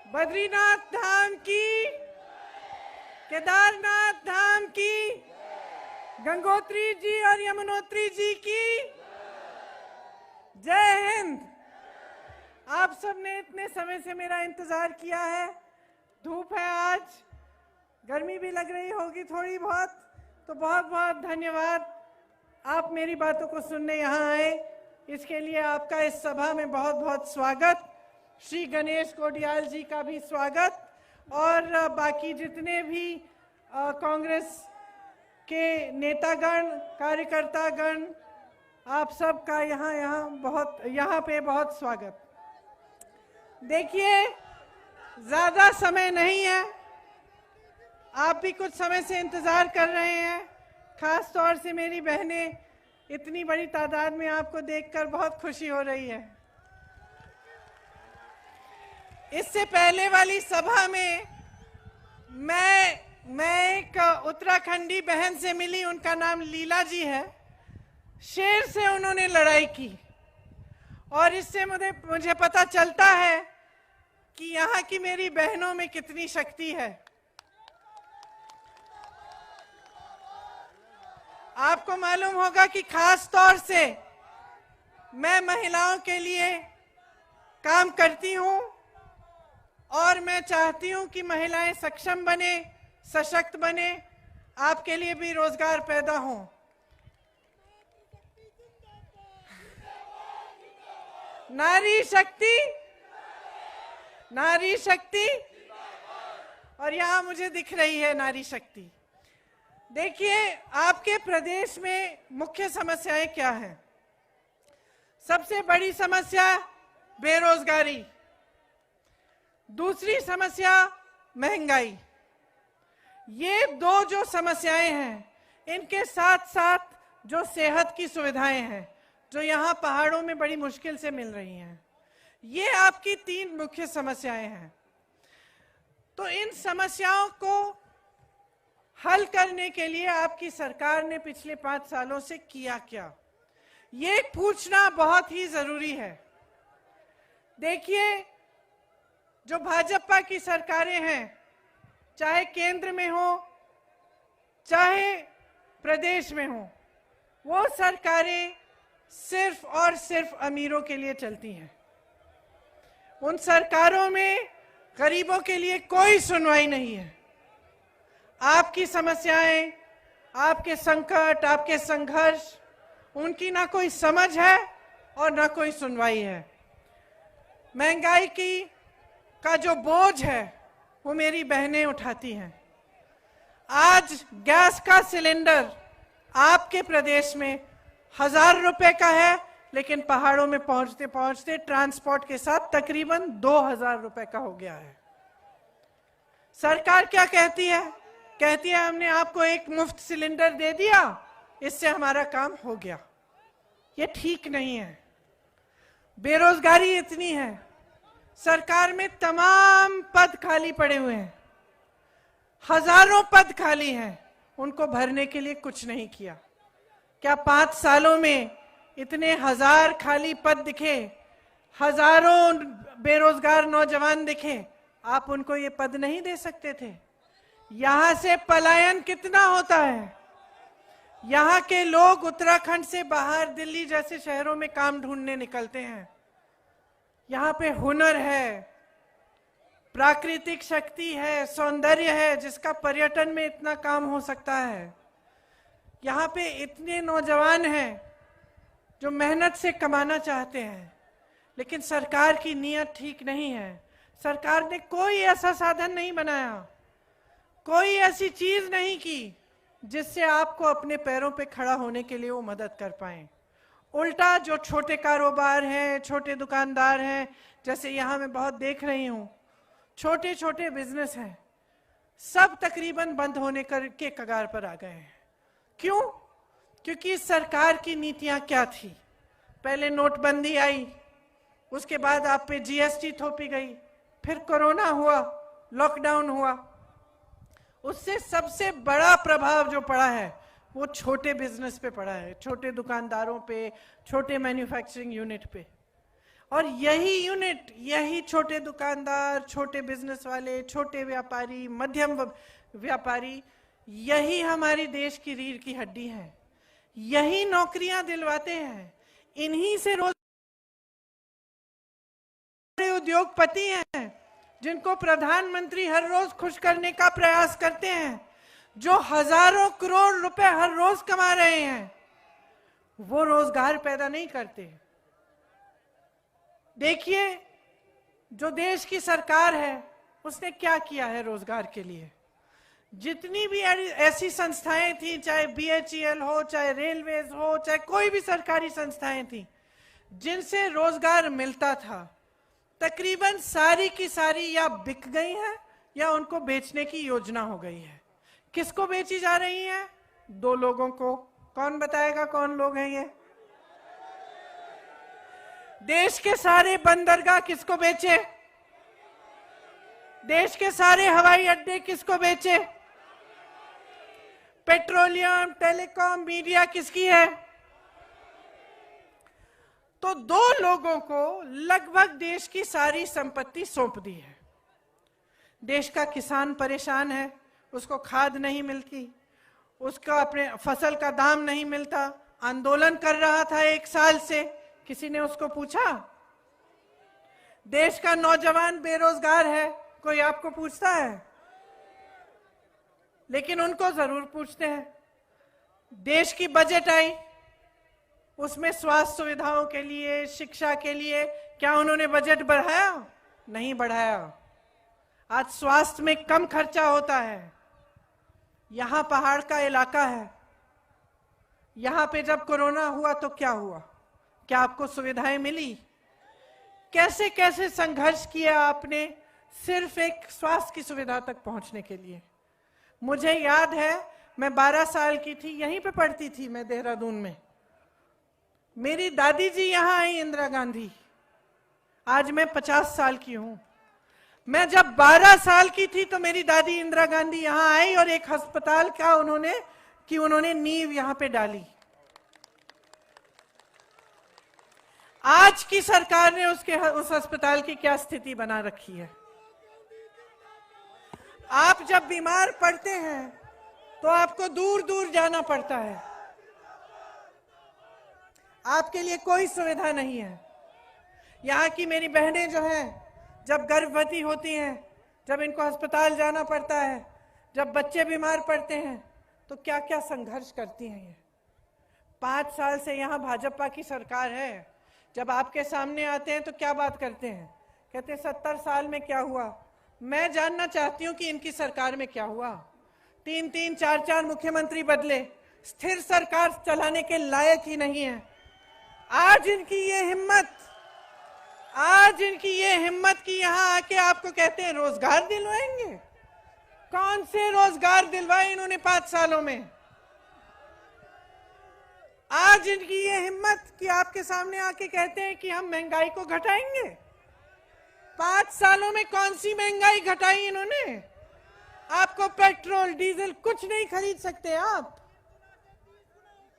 बद्रीनाथ धाम की, केदारनाथ धाम की, गंगोत्री जी और यमुनोत्री जी की जय हिंद। आप सबने इतने समय से मेरा इंतजार किया है। धूप है, आज गर्मी भी लग रही होगी थोड़ी बहुत, तो बहुत बहुत धन्यवाद। आप मेरी बातों को सुनने यहाँ आए, इसके लिए आपका इस सभा में बहुत बहुत स्वागत। श्री गणेश कोडियाल जी का भी स्वागत और बाकी जितने भी कांग्रेस के नेतागण, कार्यकर्तागण, आप सब का यहाँ पे बहुत स्वागत। देखिए, ज़्यादा समय नहीं है, आप भी कुछ समय से इंतज़ार कर रहे हैं। खास तौर से मेरी बहनें, इतनी बड़ी तादाद में आपको देखकर बहुत खुशी हो रही है। इससे पहले वाली सभा में मैं एक उत्तराखंडी बहन से मिली, उनका नाम लीला जी है। शेर से उन्होंने लड़ाई की और इससे मुझे पता चलता है कि यहाँ की मेरी बहनों में कितनी शक्ति है। आपको मालूम होगा कि खास तौर से मैं महिलाओं के लिए काम करती हूँ और मैं चाहती हूँ कि महिलाएं सक्षम बने, सशक्त बने, आपके लिए भी रोजगार पैदा हो। नारी शक्ति, नारी शक्ति, और यहाँ मुझे दिख रही है नारी शक्ति। देखिए, आपके प्रदेश में मुख्य समस्याएं क्या हैं? सबसे बड़ी समस्या बेरोजगारी, दूसरी समस्या महंगाई। ये दो जो समस्याएं हैं, इनके साथ साथ जो सेहत की सुविधाएं हैं, जो यहाँ पहाड़ों में बड़ी मुश्किल से मिल रही हैं, ये आपकी तीन मुख्य समस्याएं हैं। तो इन समस्याओं को हल करने के लिए आपकी सरकार ने पिछले 5 सालों से किया क्या, ये पूछना बहुत ही जरूरी है। देखिए, जो भाजपा की सरकारें हैं, चाहे केंद्र में हो चाहे प्रदेश में हो, वो सरकारें सिर्फ और सिर्फ अमीरों के लिए चलती हैं। उन सरकारों में गरीबों के लिए कोई सुनवाई नहीं है। आपकी समस्याएं, आपके संकट, आपके संघर्ष, उनकी ना कोई समझ है और ना कोई सुनवाई है। महंगाई का जो बोझ है वो मेरी बहनें उठाती हैं। आज गैस का सिलेंडर आपके प्रदेश में 1000 रुपए का है, लेकिन पहाड़ों में पहुंचते पहुंचते ट्रांसपोर्ट के साथ तकरीबन 2000 रुपए का हो गया है। सरकार क्या कहती है? कहती है हमने आपको एक मुफ्त सिलेंडर दे दिया, इससे हमारा काम हो गया। ये ठीक नहीं है। बेरोजगारी इतनी है, सरकार में तमाम पद खाली पड़े हुए हैं, हजारों पद खाली हैं, उनको भरने के लिए कुछ नहीं किया। क्या 5 सालों में इतने 1000 खाली पद दिखे, हजारों बेरोजगार नौजवान दिखे, आप उनको ये पद नहीं दे सकते थे? यहाँ से पलायन कितना होता है। यहाँ के लोग उत्तराखंड से बाहर दिल्ली जैसे शहरों में काम ढूंढने निकलते हैं। यहाँ पे हुनर है, प्राकृतिक शक्ति है, सौंदर्य है, जिसका पर्यटन में इतना काम हो सकता है। यहाँ पे इतने नौजवान हैं जो मेहनत से कमाना चाहते हैं, लेकिन सरकार की नीयत ठीक नहीं है। सरकार ने कोई ऐसा साधन नहीं बनाया, कोई ऐसी चीज नहीं की जिससे आपको अपने पैरों पे खड़ा होने के लिए वो मदद कर पाए। उल्टा जो छोटे कारोबार हैं, छोटे दुकानदार हैं, जैसे यहाँ मैं बहुत देख रही हूँ, छोटे छोटे बिजनेस हैं, सब तकरीबन बंद होने के कगार पर आ गए हैं। क्यों? क्योंकि सरकार की नीतियां क्या थी? पहले नोटबंदी आई, उसके बाद आप पे जीएसटी थोपी गई, फिर कोरोना हुआ, लॉकडाउन हुआ। उससे सबसे बड़ा प्रभाव जो पड़ा है वो छोटे बिजनेस पे पड़ा है, छोटे दुकानदारों पे, छोटे मैन्युफैक्चरिंग यूनिट पे। और यही यूनिट, यही छोटे दुकानदार, छोटे बिजनेस वाले, छोटे व्यापारी, मध्यम व्यापारी, यही हमारी देश की रीढ़ की हड्डी है। यही नौकरियां दिलवाते हैं, इन्हीं से रोज उद्योगपति हैं जिनको प्रधानमंत्री हर रोज खुश करने का प्रयास करते हैं, जो हजारों करोड़ रुपए हर रोज कमा रहे हैं, वो रोजगार पैदा नहीं करते। देखिए, जो देश की सरकार है उसने क्या किया है रोजगार के लिए। जितनी भी ऐसी संस्थाएं थी, चाहे BHEL हो, चाहे रेलवेज हो, चाहे कोई भी सरकारी संस्थाएं थी जिनसे रोजगार मिलता था, तकरीबन सारी की सारी या बिक गई हैं या उनको बेचने की योजना हो गई है। किसको बेची जा रही है? 2 लोगों को। कौन बताएगा कौन लोग हैं ये? देश के सारे बंदरगाह किसको बेचे? देश के सारे हवाई अड्डे किसको बेचे? पेट्रोलियम, टेलीकॉम, मीडिया किसकी है? तो 2 लोगों को लगभग देश की सारी संपत्ति सौंप दी है। देश का किसान परेशान है, उसको खाद नहीं मिलती, उसका अपने फसल का दाम नहीं मिलता, आंदोलन कर रहा था 1 साल से, किसी ने उसको पूछा? देश का नौजवान बेरोजगार है, कोई आपको पूछता है? लेकिन उनको जरूर पूछते हैं। देश की बजट आई, उसमें स्वास्थ्य सुविधाओं के लिए, शिक्षा के लिए, क्या उन्होंने बजट बढ़ाया? नहीं बढ़ाया। आज स्वास्थ्य में कम खर्चा होता है। यहां पहाड़ का इलाका है, यहां पे जब कोरोना हुआ तो क्या हुआ? क्या आपको सुविधाएं मिली? कैसे कैसे संघर्ष किया आपने सिर्फ एक स्वास्थ्य की सुविधा तक पहुंचने के लिए। मुझे याद है, मैं 12 साल की थी, यहीं पे पढ़ती थी मैं देहरादून में। मेरी दादी जी यहां आई, इंदिरा गांधी। आज मैं 50 साल की हूं। मैं जब 12 साल की थी तो मेरी दादी इंदिरा गांधी यहां आई और एक अस्पताल का उन्होंने नींव यहां पे डाली। आज की सरकार ने उस अस्पताल की क्या स्थिति बना रखी है। आप जब बीमार पड़ते हैं तो आपको दूर दूर जाना पड़ता है, आपके लिए कोई सुविधा नहीं है। यहाँ की मेरी बहनें जो हैं, जब गर्भवती होती हैं, जब इनको अस्पताल जाना पड़ता है, जब बच्चे बीमार पड़ते हैं, तो क्या क्या संघर्ष करती हैं ये। 5 साल से यहाँ भाजपा की सरकार है। जब आपके सामने आते हैं तो क्या बात करते हैं? कहते हैं 70 साल में क्या हुआ। मैं जानना चाहती हूँ कि इनकी सरकार में क्या हुआ। 3-3, 4-4 मुख्यमंत्री बदले, स्थिर सरकार चलाने के लायक ही नहीं है। आज इनकी ये हिम्मत कि यहाँ आके आपको कहते हैं रोजगार दिलवाएंगे। कौन से रोजगार दिलवाए इन्होंने 5 सालों में? आज इनकी ये हिम्मत कि आपके सामने आके कहते हैं कि हम महंगाई को घटाएंगे। 5 सालों में कौन सी महंगाई घटाई इन्होंने? आपको पेट्रोल डीजल कुछ नहीं खरीद सकते आप।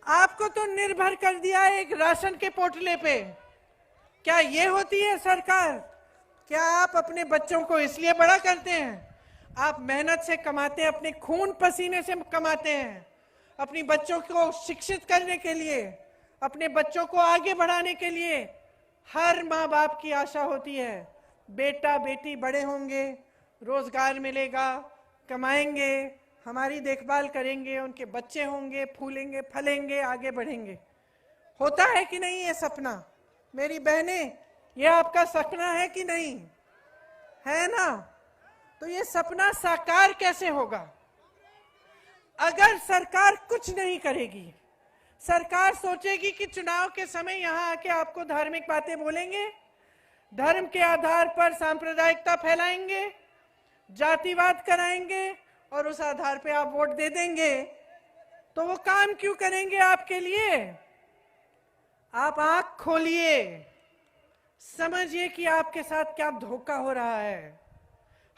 आपको तो निर्भर कर दिया है एक राशन के पोटले पे। क्या ये होती है सरकार? क्या आप अपने बच्चों को इसलिए बड़ा करते हैं? आप मेहनत से कमाते हैं, अपने खून पसीने से कमाते हैं, अपनी बच्चों को शिक्षित करने के लिए, अपने बच्चों को आगे बढ़ाने के लिए। हर माँ बाप की आशा होती है बेटा बेटी बड़े होंगे, रोजगार मिलेगा, कमाएंगे, हमारी देखभाल करेंगे, उनके बच्चे होंगे, फूलेंगे फलेंगे, आगे बढ़ेंगे। होता है कि नहीं ये सपना? मेरी बहनें, ये आपका सपना है कि नहीं? है ना? तो ये सपना साकार कैसे होगा अगर सरकार कुछ नहीं करेगी? सरकार सोचेगी कि चुनाव के समय यहां आके आपको धार्मिक बातें बोलेंगे, धर्म के आधार पर सांप्रदायिकता फैलाएंगे, जातिवाद कराएंगे और उस आधार पे आप वोट दे देंगे। तो वो काम क्यों करेंगे आपके लिए? आप आंख खोलिए, समझिए कि आपके साथ क्या धोखा हो रहा है।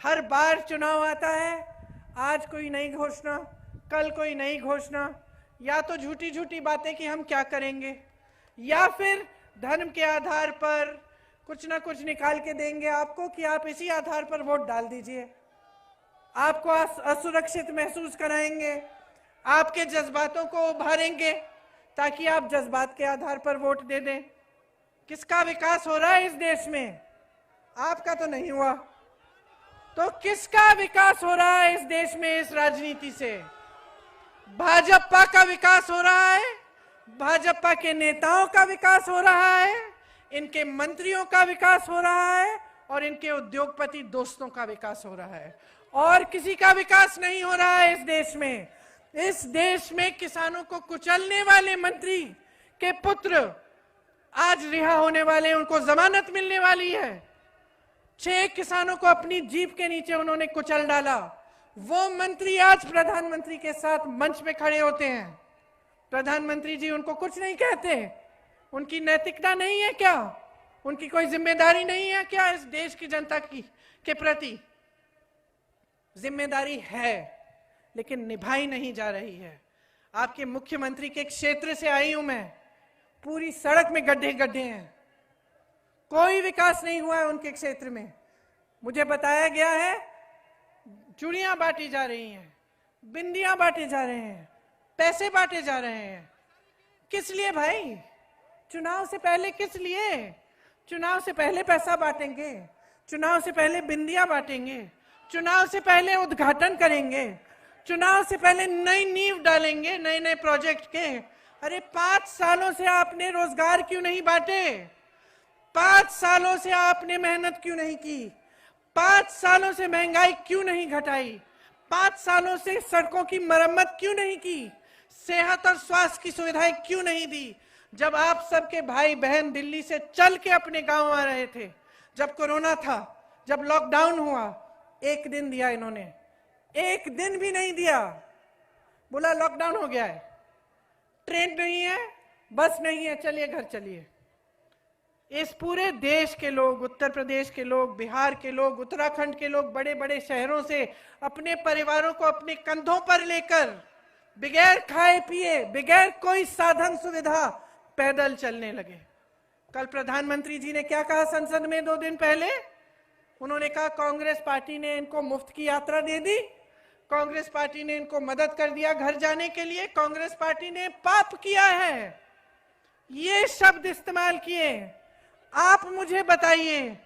हर बार चुनाव आता है, आज कोई नई घोषणा, कल कोई नई घोषणा, या तो झूठी झूठी बातें कि हम क्या करेंगे, या फिर धर्म के आधार पर कुछ ना कुछ निकाल के देंगे आपको कि आप इसी आधार पर वोट डाल दीजिए। आपको असुरक्षित महसूस कराएंगे, आपके जज्बातों को उभारेंगे ताकि आप जज्बात के आधार पर वोट दे दें। किसका विकास हो रहा है इस देश में? आपका तो नहीं हुआ। तो किसका विकास हो रहा है इस देश में इस राजनीति से? भाजपा का विकास हो रहा है, भाजपा के नेताओं का विकास हो रहा है, इनके मंत्रियों का विकास हो रहा है और इनके उद्योगपति दोस्तों का विकास हो रहा है, और किसी का विकास नहीं हो रहा है इस देश में। इस देश में किसानों को कुचलने वाले मंत्री के पुत्र आज रिहा होने वाले, उनको जमानत मिलने वाली है। 6 किसानों को अपनी जीभ के नीचे उन्होंने कुचल डाला। वो मंत्री आज प्रधानमंत्री के साथ मंच पे खड़े होते हैं। प्रधानमंत्री जी उनको कुछ नहीं कहते। उनकी नैतिकता नहीं है क्या? उनकी कोई जिम्मेदारी नहीं है क्या इस देश की जनता की के प्रति? जिम्मेदारी है, लेकिन निभाई नहीं जा रही है। आपके मुख्यमंत्री के क्षेत्र से आई हूं मैं, पूरी सड़क में गड्ढे गड्ढे हैं, कोई विकास नहीं हुआ है उनके क्षेत्र में। मुझे बताया गया है चूड़ियां बांटी जा रही हैं, बिंदियां बांटे जा रहे हैं, पैसे बांटे जा रहे हैं। किस लिए भाई? चुनाव से पहले किस लिए? चुनाव से पहले पैसा बांटेंगे, चुनाव से पहले बिंदियां बांटेंगे, चुनाव से पहले उद्घाटन करेंगे, चुनाव से पहले नई नींव डालेंगे नए नए प्रोजेक्ट के। अरे 5 सालों से आपने रोजगार क्यों नहीं बांटे? 5 सालों से आपने मेहनत क्यों नहीं की? 5 सालों से महंगाई क्यों नहीं घटाई? 5 सालों से सड़कों की मरम्मत क्यों नहीं की? सेहत और स्वास्थ्य की सुविधाएं क्यों नहीं दी? जब आप सबके भाई बहन दिल्ली से चल के अपने गांव आ रहे थे, जब कोरोना था, जब लॉकडाउन हुआ, 1 दिन दिया इन्होंने? 1 दिन भी नहीं दिया। बोला लॉकडाउन हो गया है, ट्रेन नहीं है, बस नहीं है, चलिए घर चलिए। इस पूरे देश के लोग, उत्तर प्रदेश के लोग, बिहार के लोग, उत्तराखंड के लोग बड़े बड़े शहरों से अपने परिवारों को अपने कंधों पर लेकर बगैर खाए पिए, बगैर कोई साधन सुविधा पैदल चलने लगे। कल प्रधानमंत्री जी ने क्या कहा संसद में 2 दिन पहले? उन्होंने कहा कांग्रेस पार्टी ने इनको मुफ्त की यात्रा दे दी, कांग्रेस पार्टी ने इनको मदद कर दिया घर जाने के लिए, कांग्रेस पार्टी ने पाप किया है। ये शब्द इस्तेमाल किए। आप मुझे बताइए,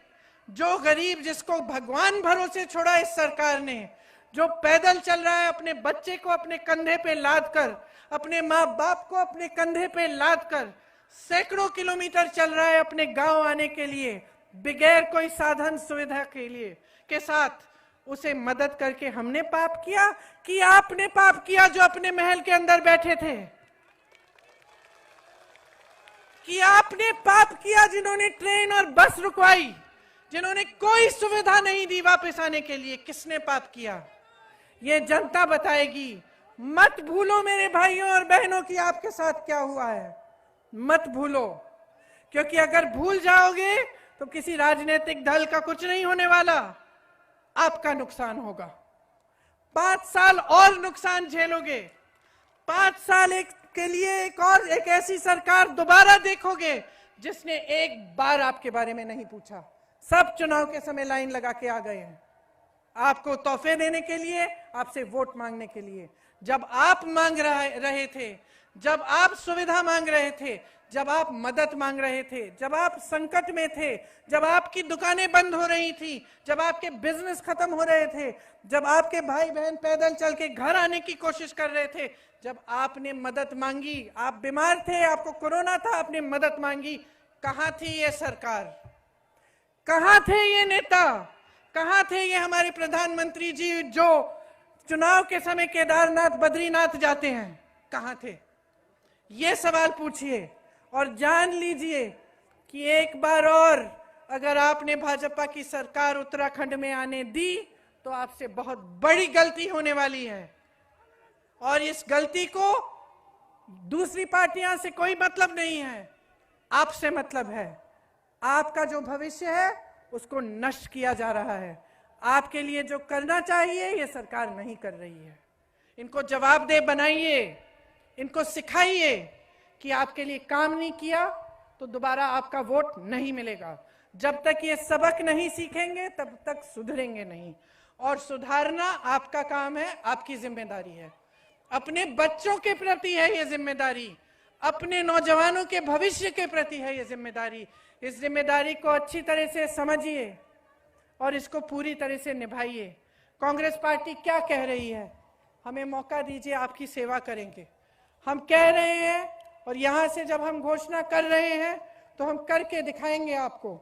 जो गरीब जिसको भगवान भरोसे छोड़ा इस सरकार ने, जो पैदल चल रहा है अपने बच्चे को अपने कंधे पे लाद कर, अपने माँ बाप को अपने कंधे पे लाद कर सैकड़ों किलोमीटर चल रहा है अपने गांव आने के लिए, बगैर कोई साधन सुविधा के लिए के साथ, उसे मदद करके हमने पाप किया कि आपने पाप किया जो अपने महल के अंदर बैठे थे? कि आपने पाप किया जिन्होंने ट्रेन और बस रुकवाई, जिन्होंने कोई सुविधा नहीं दी वापस आने के लिए? किसने पाप किया? ये जनता बताएगी। मत भूलो मेरे भाइयों और बहनों की आपके साथ क्या हुआ है, मत भूलो, क्योंकि अगर भूल जाओगे तो किसी राजनीतिक दल का कुछ नहीं होने वाला, आपका नुकसान होगा। 5 साल और नुकसान झेलोगे। 5 साल के लिए एक ऐसी सरकार दोबारा देखोगे जिसने एक बार आपके बारे में नहीं पूछा। सब चुनाव के समय लाइन लगा के आ गए हैं आपको तोहफे देने के लिए, आपसे वोट मांगने के लिए। जब आप मांग रहे थे, जब आप सुविधा मांग रहे थे, जब आप मदद मांग रहे थे, जब आप संकट में थे, जब आपकी दुकानें बंद हो रही थी, जब आपके बिजनेस खत्म हो रहे थे, जब आपके भाई बहन पैदल चल के घर आने की कोशिश कर रहे थे, जब आपने मदद मांगी, आप बीमार थे, आपको कोरोना था, आपने मदद मांगी, कहां थी ये सरकार? कहां थे ये नेता? कहां थे ये हमारे प्रधानमंत्री जी जो चुनाव के समय केदारनाथ बद्रीनाथ जाते हैं? कहां थे? ये सवाल पूछिए और जान लीजिए कि एक बार और अगर आपने भाजपा की सरकार उत्तराखंड में आने दी तो आपसे बहुत बड़ी गलती होने वाली है। और इस गलती को दूसरी पार्टियां से कोई मतलब नहीं है, आपसे मतलब है। आपका जो भविष्य है उसको नष्ट किया जा रहा है। आपके लिए जो करना चाहिए ये सरकार नहीं कर रही है। इनको जवाबदेह बनाइए, इनको सिखाइए कि आपके लिए काम नहीं किया तो दोबारा आपका वोट नहीं मिलेगा। जब तक ये सबक नहीं सीखेंगे तब तक सुधरेंगे नहीं। और सुधारना आपका काम है, आपकी जिम्मेदारी है। अपने बच्चों के प्रति है ये जिम्मेदारी, अपने नौजवानों के भविष्य के प्रति है ये जिम्मेदारी। इस जिम्मेदारी को अच्छी तरह से समझिए और इसको पूरी तरह से निभाइए। कांग्रेस पार्टी क्या कह रही है, हमें मौका दीजिए, आपकी सेवा करेंगे। हम कह रहे हैं और यहां से जब हम घोषणा कर रहे हैं तो हम करके दिखाएंगे आपको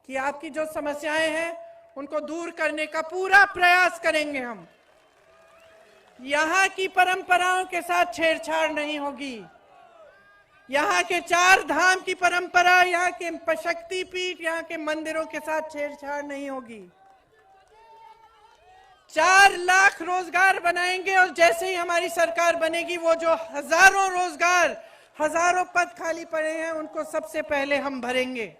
कि आपकी जो समस्याएं हैं उनको दूर करने का पूरा प्रयास करेंगे हम। यहाँ की परंपराओं के साथ छेड़छाड़ नहीं होगी। यहाँ के 4 धाम की परंपरा, यहाँ के शक्तिपीठ, यहाँ के मंदिरों के साथ छेड़छाड़ नहीं होगी। 4 लाख रोजगार बनाएंगे और जैसे ही हमारी सरकार बनेगी वो जो हजारों रोजगार, हजारों पद खाली पड़े हैं उनको सबसे पहले हम भरेंगे।